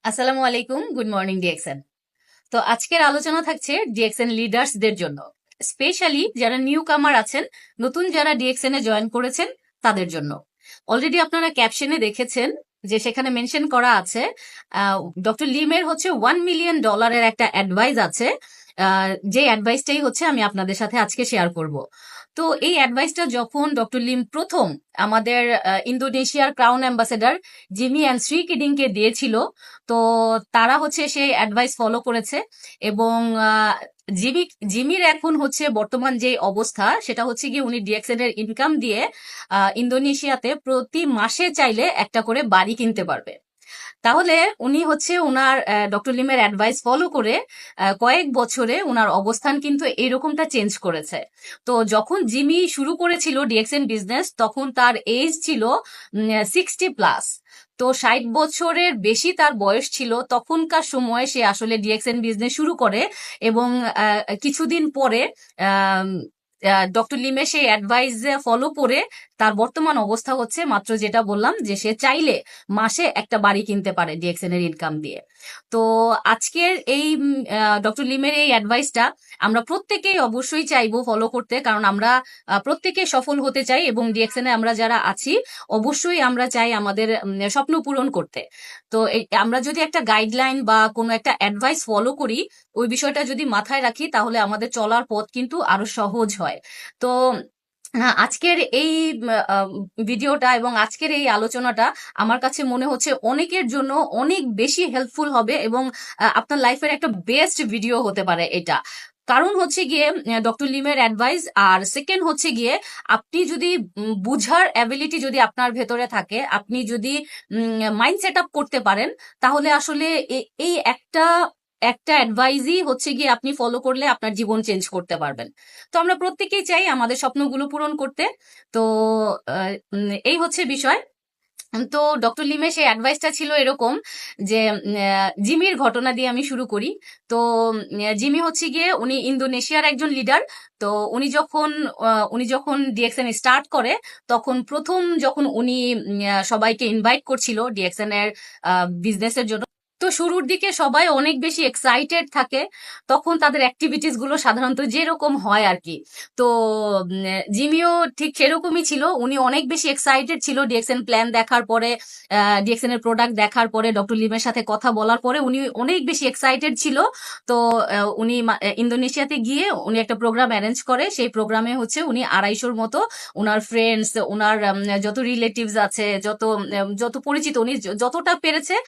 আসসালামু আলাইকুম, good morning DXN. তো আজকের আলোচনা থাকছে ডিএক্সএন লিডার্সদের জন্য, স্পেশালি যারা নিউ কামার আছেন, নতুন যারা ডিএক্সএন এ জয়েন করেছেন তাদের জন্য। অলরেডি আপনারা ক্যাপশনে দেখেছেন যে সেখানে মেনশন করা আছে ডক্টর লিমের হচ্ছে $1 মিলিয়ন একটা অ্যাডভাইস আছে। যে অ্যাডভাইসটাই হচ্ছে আমি আপনাদের সাথে আজকে শেয়ার করব। তো এই অ্যাডভাইসটা যখন ডক্টর লিম প্রথম আমাদের ইন্দোনেশিয়ার crown ambassador Jimmy and Shri কিডিংকে দিয়েছিল, তো তারা হচ্ছে সেই অ্যাডভাইস ফলো করেছে। এবং জিমি জিমির এখন হচ্ছে বর্তমান যে অবস্থা সেটা হচ্ছে কি উনি ডিএক্সএন এর ইনকাম দিয়ে ইন্দোনেশিয়াতে প্রতি মাসে চাইলে একটা করে বাড়ি কিনতে পারবে। তাহলে উনি হচ্ছে উনার ডক্টর লিমের অ্যাডভাইস ফলো করে কয়েক বছরে উনার অবস্থান কিন্তু এরকমটা চেঞ্জ করেছে। তো যখন জিমি শুরু করেছিল ডিএক্সএন বিজনেস তখন তার এজ ছিল 60+। তো 60 বছরের বেশি তার বয়স ছিল তখনকার সময়ে সে আসলে ডিএক্সএন বিজনেস শুরু করে। এবং কিছুদিন পরে ডক্টর লিমে সেই অ্যাডভাইস ফলো করে তার বর্তমান অবস্থা হচ্ছে মাত্র যেটা বললাম যে সে চাইলে মাসে একটা বাড়ি কিনতে পারে ডিএক্সএন এর ইনকাম দিয়ে। তো আজকের এই ডক্টর লিমের এই অ্যাডভাইসটা আমরা প্রত্যেকেই অবশ্যই চাইবো ফলো করতে, কারণ আমরা প্রত্যেকে সফল হতে চাই এবং ডিএক্সএন এ আমরা যারা আছি অবশ্যই আমরা চাই আমাদের স্বপ্ন পূরণ করতে। তো আমরা যদি একটা গাইডলাইন বা কোনো একটা অ্যাডভাইস ফলো করি, ওই বিষয়টা যদি মাথায় রাখি তাহলে আমাদের চলার পথ কিন্তু আরো সহজ হয়। তো আজকের এই ভিডিওটা এবং আজকের এই আলোচনাটা আমার কাছে মনে হচ্ছে অনেকের জন্য অনেক বেশি হেল্পফুল হবে এবং আপনার লাইফের একটা বেস্ট ভিডিও হতে পারে এটা। কারণ হচ্ছে গিয়ে ডক্টর লিমের অ্যাডভাইস, আর সেকেন্ড হচ্ছে গিয়ে আপনি যদি বুঝার অ্যাবিলিটি যদি আপনার ভেতরে থাকে, আপনি যদি মাইন্ড সেট আপ করতে পারেন, তাহলে আসলে এই একটা একটা অ্যাডভাইজই হচ্ছে গিয়ে আপনি ফলো করলে আপনার জীবন চেঞ্জ করতে পারবেন। তো আমরা প্রত্যেকেই চাই আমাদের স্বপ্নগুলো পূরণ করতে। তো এই হচ্ছে বিষয়। তো ডক্টর লিমের সেই অ্যাডভাইসটা ছিল এরকম যে জিমির ঘটনা দিয়ে আমি শুরু করি। তো জিমি হচ্ছে গিয়ে উনি ইন্দোনেশিয়ার একজন লিডার। তো উনি যখন ডিএক্সএন স্টার্ট করে তখন প্রথম যখন উনি সবাইকে ইনভাইট করছিল ডিএক্সএন এর বিজনেসের জন্য, তো শুরুর দিকে সবাই অনেক বেশি এক্সাইটেড থাকে। তখন তাদের অ্যাক্টিভিটিস গুলো সাধারণত যেরকম হয় আর কি। তো জিমিও ঠিক সেরকমই ছিল, উনি অনেক বেশি এক্সাইটেড ছিল ডিএক্সএন প্ল্যান দেখার পরে, ডিএক্সএন এর প্রোডাক্ট দেখার পরে, ডক্টর লিমের সাথে কথা বলার পরে উনি অনেক বেশি এক্সাইটেড ছিল। তো উনি ইন্দোনেশিয়াতে গিয়ে উনি একটা প্রোগ্রাম অ্যারেঞ্জ করে। সেই প্রোগ্রামে হচ্ছে উনি 250-র মতো ওনার ফ্রেন্ডস, ওনার যত রিলেটিভস আছে, যত যত পরিচিত, উনি যতটা পেরেছে